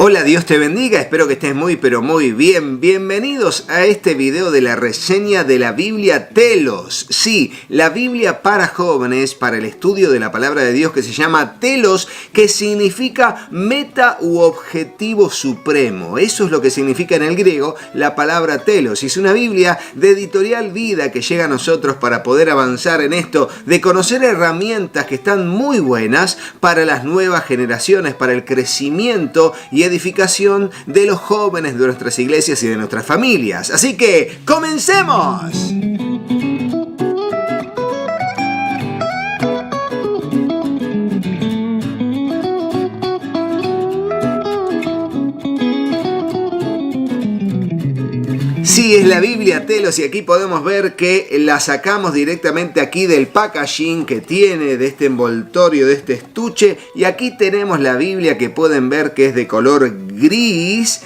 Hola, Dios te bendiga, espero que estés muy pero muy bien. Bienvenidos a este video de la reseña de la Biblia Telos. Sí, la Biblia para jóvenes, para el estudio de la palabra de Dios, que se llama Telos, que significa meta u objetivo supremo. Eso es lo que significa en el griego la palabra Telos. Y es una Biblia de Editorial Vida que llega a nosotros para poder avanzar en esto, de conocer herramientas que están muy buenas para las nuevas generaciones, para el crecimiento y edificación de los jóvenes de nuestras iglesias y de nuestras familias. Así que, ¡comencemos! Sí, es la Biblia Telos y aquí podemos ver que la sacamos directamente aquí del packaging que tiene, de este envoltorio, de este estuche, y aquí tenemos la Biblia que pueden ver que es de color gris,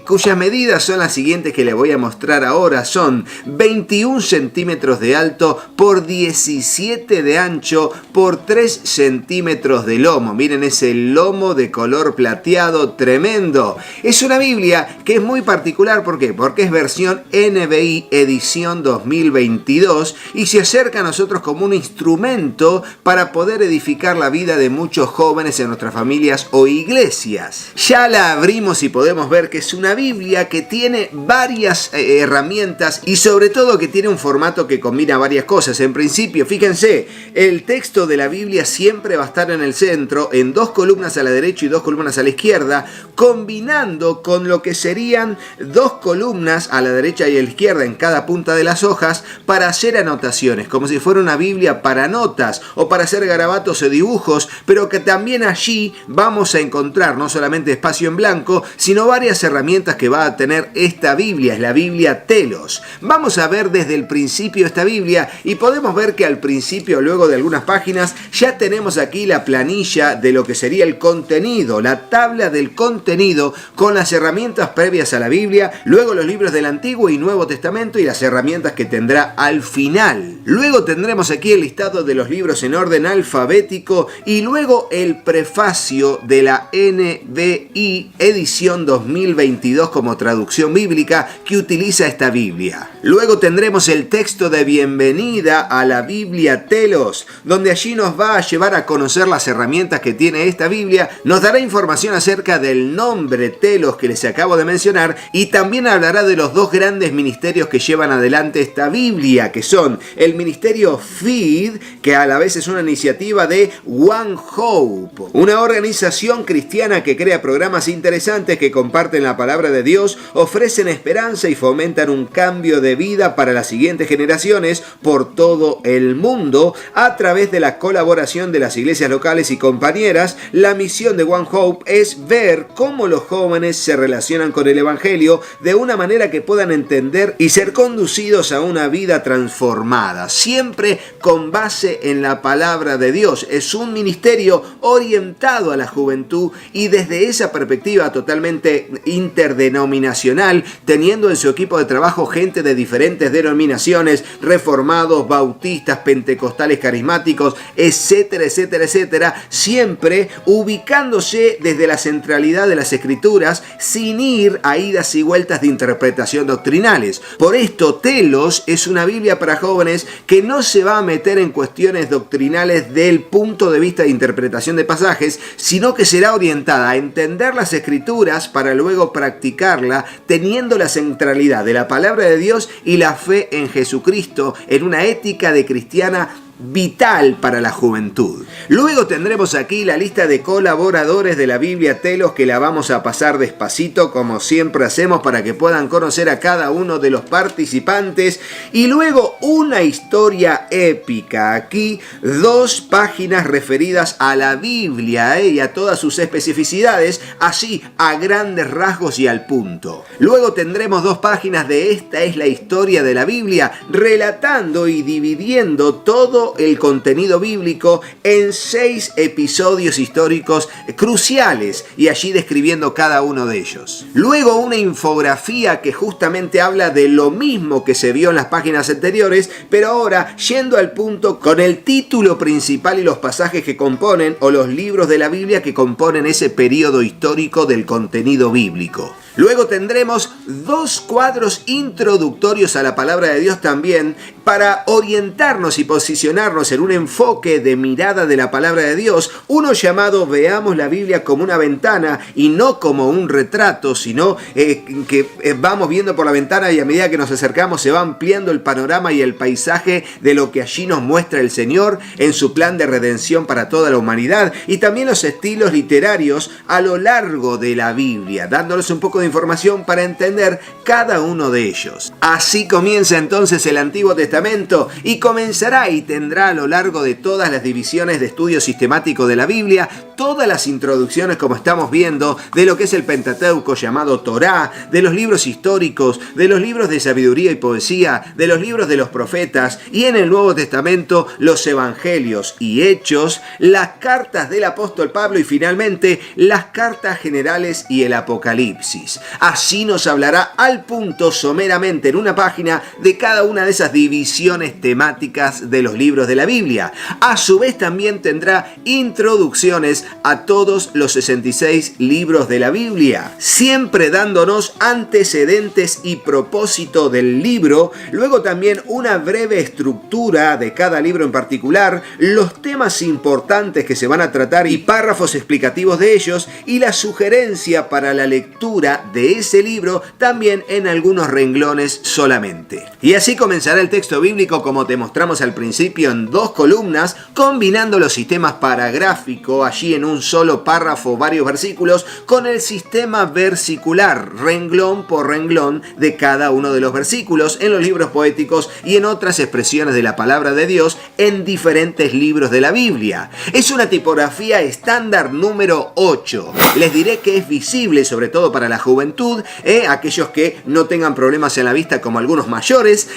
cuyas medidas son las siguientes que les voy a mostrar ahora. Son 21 centímetros de alto por 17 de ancho por 3 centímetros de lomo. Miren ese lomo de color plateado tremendo. Es una Biblia que es muy particular. ¿Por qué? Porque es versión NBI edición 2022 y se acerca a nosotros como un instrumento para poder edificar la vida de muchos jóvenes en nuestras familias o iglesias. Ya la abrimos y podemos ver que es una Biblia que tiene varias herramientas y sobre todo que tiene un formato que combina varias cosas. En principio, fíjense, el texto de la Biblia siempre va a estar en el centro, en 2 columnas a la derecha y 2 columnas a la izquierda, combinando con lo que serían 2 columnas a la derecha y a la izquierda en cada punta de las hojas para hacer anotaciones, como si fuera una Biblia para notas o para hacer garabatos o dibujos, pero que también allí vamos a encontrar no solamente espacio en blanco, sino varias herramientas que va a tener esta Biblia, es la Biblia Telos. Vamos a ver desde el principio esta Biblia y podemos ver que al principio, luego de algunas páginas, ya tenemos aquí la planilla de lo que sería el contenido, la tabla del contenido con las herramientas previas a la Biblia, luego los libros del Antiguo y Nuevo Testamento y las herramientas que tendrá al final. Luego tendremos aquí el listado de los libros en orden alfabético y luego el prefacio de la NBI edición 2022 como traducción bíblica que utiliza esta Biblia. Luego tendremos el texto de bienvenida a la Biblia Telos, donde allí nos va a llevar a conocer las herramientas que tiene esta Biblia, nos dará información acerca del nombre Telos que les acabo de mencionar y también hablará de los 2 grandes ministerios que llevan adelante esta Biblia, que son el ministerio Feed, que a la vez es una iniciativa de One Hope, una organización cristiana que crea programas interesantes que comparten la palabra de Dios, ofrecen esperanza y fomentan un cambio de vida para las siguientes generaciones por todo el mundo a través de la colaboración de las iglesias locales y compañeras. La misión de One Hope es ver cómo los jóvenes se relacionan con el Evangelio de una manera que puedan entender y ser conducidos a una vida transformada, siempre con base en la palabra de Dios. Es un ministerio orientado a la juventud y desde esa perspectiva totalmente interdenominacional, teniendo en su equipo de trabajo gente de diferentes denominaciones, reformados, bautistas, pentecostales, carismáticos, etcétera, etcétera, etcétera, siempre ubicándose desde la centralidad de las Escrituras sin ir a idas y vueltas de interpretación doctrinales. Por esto, Telos es una Biblia para jóvenes que no se va a meter en cuestiones doctrinales del punto de vista de interpretación de pasajes, sino que será orientada a entender las Escrituras para luego practicarla, teniendo la centralidad de la palabra de Dios y la fe en Jesucristo en una ética de cristiana vital para la juventud. Luego tendremos aquí la lista de colaboradores de la Biblia Telos, que la vamos a pasar despacito como siempre hacemos para que puedan conocer a cada uno de los participantes, y luego una historia épica. Aquí 2 páginas referidas a la Biblia y a todas sus especificidades, así a grandes rasgos y al punto. Luego tendremos 2 páginas de esta es la historia de la Biblia, relatando y dividiendo todo todo el contenido bíblico en 6 episodios históricos cruciales y allí describiendo cada uno de ellos. Luego una infografía que justamente habla de lo mismo que se vio en las páginas anteriores, pero ahora yendo al punto con el título principal y los pasajes que componen o los libros de la Biblia que componen ese periodo histórico del contenido bíblico. Luego tendremos 2 cuadros introductorios a la palabra de Dios también para orientarnos y posicionarnos en un enfoque de mirada de la palabra de Dios. Uno llamado Veamos la Biblia como una ventana y no como un retrato, sino que vamos viendo por la ventana y a medida que nos acercamos se va ampliando el panorama y el paisaje de lo que allí nos muestra el Señor en su plan de redención para toda la humanidad, y también los estilos literarios a lo largo de la Biblia, dándonos un poco de información para entender cada uno de ellos. Así comienza entonces el Antiguo Testamento y comenzará y tendrá a lo largo de todas las divisiones de estudio sistemático de la Biblia todas las introducciones, como estamos viendo, de lo que es el Pentateuco llamado Torá, de los libros históricos, de los libros de sabiduría y poesía, de los libros de los profetas, y en el Nuevo Testamento los evangelios y hechos, las cartas del apóstol Pablo y finalmente las cartas generales y el Apocalipsis. Así nos hablará al punto someramente en una página de cada una de esas divisiones temáticas de los libros de la Biblia. A su vez también tendrá introducciones a todos los 66 libros de la Biblia, siempre dándonos antecedentes y propósito del libro, luego también una breve estructura de cada libro en particular, los temas importantes que se van a tratar y párrafos explicativos de ellos, y la sugerencia para la lectura de ese libro también en algunos renglones solamente. Y así comenzará el texto bíblico como te mostramos al principio en 2 columnas, combinando los sistemas paragráfico allí en un solo párrafo varios versículos con el sistema versicular, renglón por renglón de cada uno de los versículos en los libros poéticos y en otras expresiones de la palabra de Dios en diferentes libros de la Biblia. Es una tipografía estándar número 8. Les diré que es visible sobre todo para la juventud, aquellos que no tengan problemas en la vista como algunos mayores,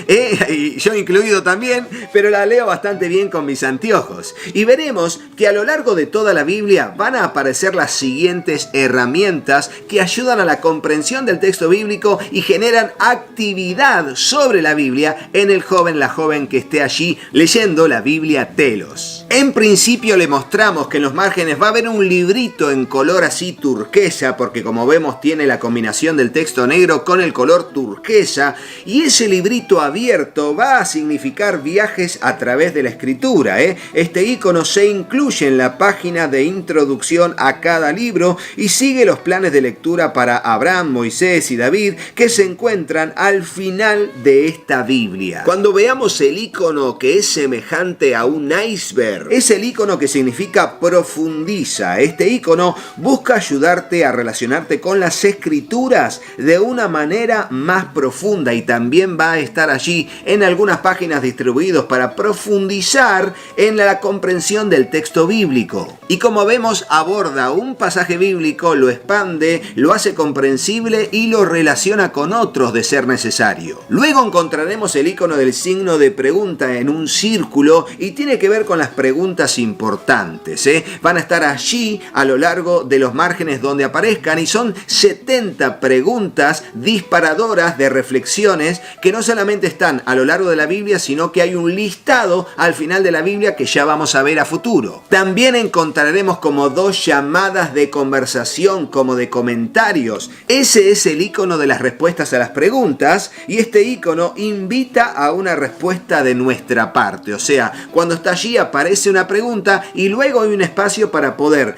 y yo incluido también, pero la leo bastante bien con mis anteojos. Y veremos que a lo largo de toda la Biblia van a aparecer las siguientes herramientas que ayudan a la comprensión del texto bíblico y generan actividad sobre la Biblia en el joven, la joven que esté allí leyendo la Biblia telos. En principio le mostramos que en los márgenes va a haber un librito en color así turquesa, porque como vemos tiene la combinación del texto negro con el color turquesa, y ese librito abierto va a significar viajes a través de la escritura. Este icono se incluye en la página de introducción a cada libro y sigue los planes de lectura para Abraham, Moisés y David que se encuentran al final de esta Biblia. Cuando veamos el icono que es semejante a un iceberg, es el icono que significa profundiza. Este icono busca ayudarte a relacionarte con las escrituras de una manera más profunda, y también va a estar allí en algunas páginas distribuidos para profundizar en la comprensión del texto bíblico. Y como vemos, aborda un pasaje bíblico, lo expande, lo hace comprensible y lo relaciona con otros de ser necesario. Luego encontraremos el icono del signo de pregunta en un círculo y tiene que ver con las preguntas importantes. Van a estar allí a lo largo de los márgenes donde aparezcan, y son 70 preguntas disparadoras de reflexiones que no solamente están a lo largo de la Biblia, sino que hay un listado al final de la Biblia que ya vamos a ver a futuro. También encontraremos como 2 llamadas de conversación, como de comentarios. Ese es el icono de las respuestas a las preguntas, y este icono invita a una respuesta de nuestra parte. O sea, cuando está allí aparece una pregunta y luego hay un espacio para poder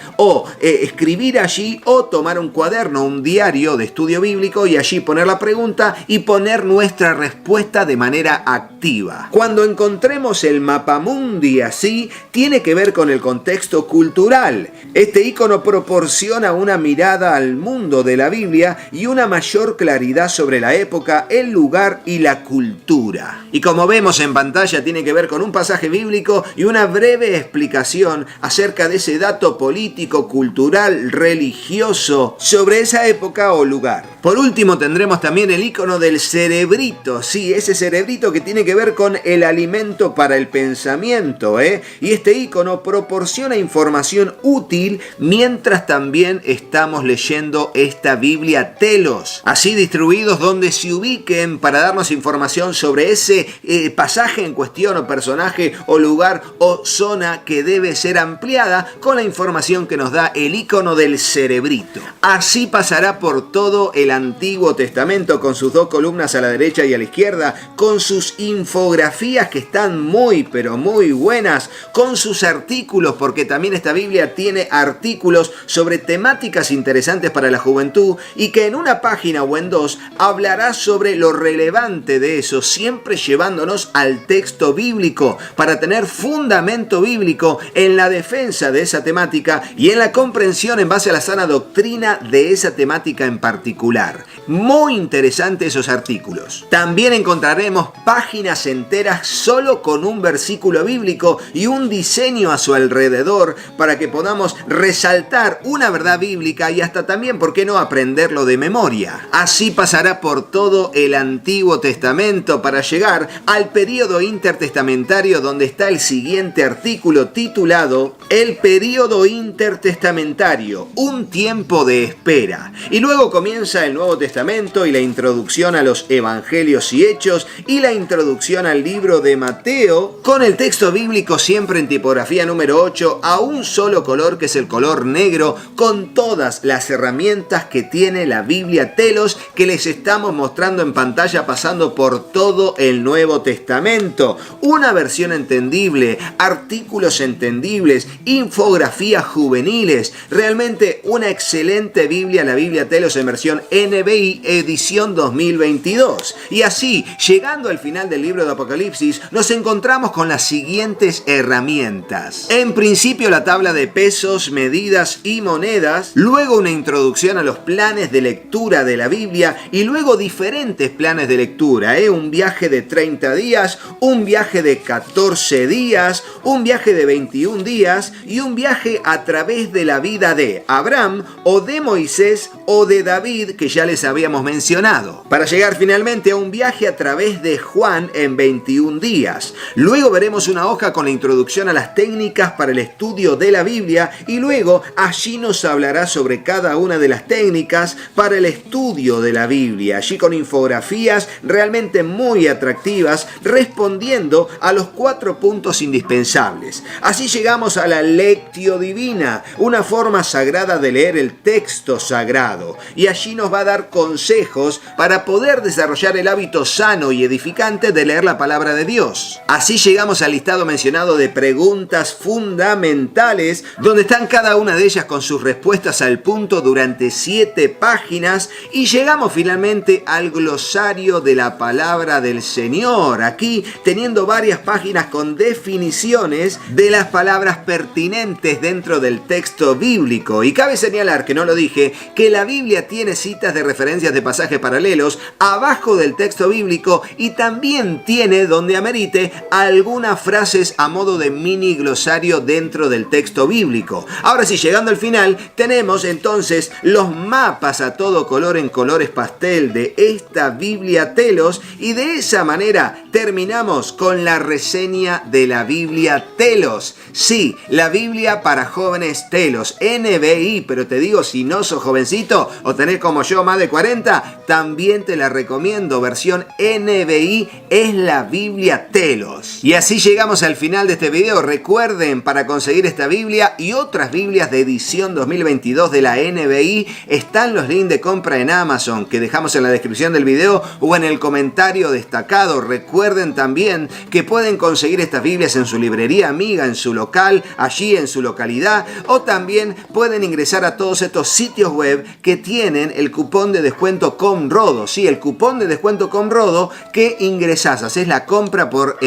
escribir allí o tomar un cuaderno, un diario de estudio bíblico y allí poner la pregunta y poner nuestra respuesta de manera activa. Cuando encontremos el mapamundi así, tiene que ver con el contexto cultural. Este icono proporciona una mirada al mundo de la Biblia y una mayor claridad sobre la época, el lugar y la cultura. Y como vemos en pantalla, tiene que ver con un pasaje bíblico y una breve breve explicación acerca de ese dato político, cultural, religioso sobre esa época o lugar. Por último tendremos también el icono del cerebrito, sí, ese cerebrito que tiene que ver con el alimento para el pensamiento, y este icono proporciona información útil mientras también estamos leyendo esta Biblia Telos, así distribuidos donde se ubiquen para darnos información sobre ese pasaje en cuestión o personaje o lugar o zona que debe ser ampliada con la información que nos da el icono del cerebrito. Así pasará por todo el Antiguo Testamento con sus dos columnas a la derecha y a la izquierda, con sus infografías que están muy pero muy buenas, con sus artículos, porque también esta Biblia tiene artículos sobre temáticas interesantes para la juventud y que en una página o en dos hablará sobre lo relevante de eso, siempre llevándonos al texto bíblico para tener fundamento bíblico en la defensa de esa temática y en la comprensión en base a la sana doctrina de esa temática en particular. Muy interesantes esos artículos. También encontraremos páginas enteras solo con un versículo bíblico y un diseño a su alrededor para que podamos resaltar una verdad bíblica y hasta también, ¿por qué no?, aprenderlo de memoria. Así pasará por todo el Antiguo Testamento para llegar al período intertestamentario, donde está el siguiente artículo titulado El período intertestamentario, un tiempo de espera. Y luego comienza el Nuevo Testamento y la introducción a los Evangelios y Hechos y la introducción al libro de Mateo, con el texto bíblico siempre en tipografía número 8 a un solo color, que es el color negro, con todas las herramientas que tiene la Biblia Telos que les estamos mostrando en pantalla, pasando por todo el Nuevo Testamento. Una versión entendible, artículos entendibles, infografías juveniles, realmente una excelente Biblia, la Biblia Telos en versión NBI edición 2022. Y así, llegando al final del libro de Apocalipsis, nos encontramos con las siguientes herramientas. En principio, la tabla de pesos, medidas y monedas, luego una introducción a los planes de lectura de la Biblia y luego diferentes planes de lectura, un viaje de 30 días, un viaje de 14 días, un viaje de 21 días y un viaje a través de la vida de Abraham o de Moisés o de David, que ya les habíamos mencionado, para llegar finalmente a un viaje a través de Juan en 21 días. Luego veremos una hoja con la introducción a las técnicas para el estudio de la Biblia y luego allí nos hablará sobre cada una de las técnicas para el estudio de la Biblia, allí con infografías realmente muy atractivas respondiendo a los 4 puntos indispensables. Así llegamos a la Lectio Divina, una forma sagrada de leer el texto sagrado, y allí nos va a dar consejos para poder desarrollar el hábito sano y edificante de leer la palabra de Dios. Así llegamos al listado mencionado de preguntas fundamentales, donde están cada una de ellas con sus respuestas al punto durante 7 páginas, y llegamos finalmente al glosario de la palabra del Señor, aquí teniendo varias páginas con definiciones de las palabras pertinentes dentro del texto bíblico. Y cabe señalar, que no lo dije, que la Biblia tiene citas de referencias de pasajes paralelos abajo del texto bíblico y también tiene, donde amerite, algunas frases a modo de mini glosario dentro del texto bíblico. Ahora sí, llegando al final, tenemos entonces los mapas a todo color en colores pastel de esta Biblia Telos, y de esa manera terminamos con la reseña de la Biblia Telos. Sí, la Biblia para jóvenes Telos, NBI, pero te digo, si no sos jovencito o tenés como yo más de 40, también te la recomiendo, versión NBI, es la Biblia Telos. Y así llegamos al final de este video. Recuerden, para conseguir esta Biblia y otras Biblias de edición 2022 de la NBI, están los links de compra en Amazon que dejamos en la descripción del video o en el comentario destacado. Recuerden también que pueden conseguir estas Biblias en su librería amiga, en su local, allí en su localidad, o también pueden ingresar a todos estos sitios web que tienen el cupón de descuento COMRODO. Sí, el cupón de descuento COMRODO que ingresás, haces la compra por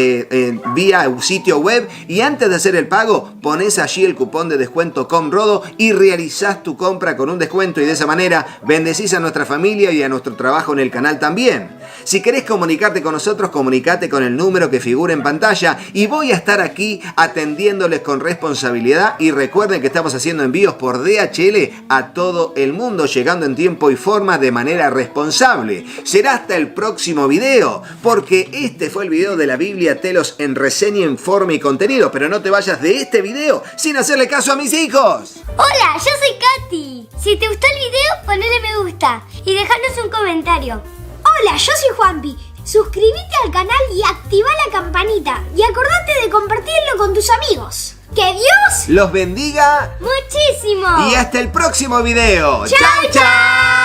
vía un sitio web y antes de hacer el pago pones allí el cupón de descuento COMRODO y realizás tu compra con un descuento, y de esa manera bendecís a nuestra familia y a nuestro trabajo en el canal también. Si querés comunicarte con nosotros, comunicate con el número que figura en pantalla y voy a estar aquí aquí atendiéndoles con responsabilidad. Y recuerden que estamos haciendo envíos por DHL a todo el mundo, llegando en tiempo y forma de manera responsable. Será hasta el próximo video, porque este fue el video de la Biblia Telos en reseña, informe y contenido. Pero no te vayas de este video sin hacerle caso a mis hijos. Hola, yo soy Katy. Si te gustó el video, ponele me gusta y dejanos un comentario. Hola, yo soy Juanpi. Suscríbete al canal y activa la campanita. Y acordate de compartirlo con tus amigos. ¡Que Dios los bendiga muchísimo! y hasta el próximo video. ¡Chao, chao!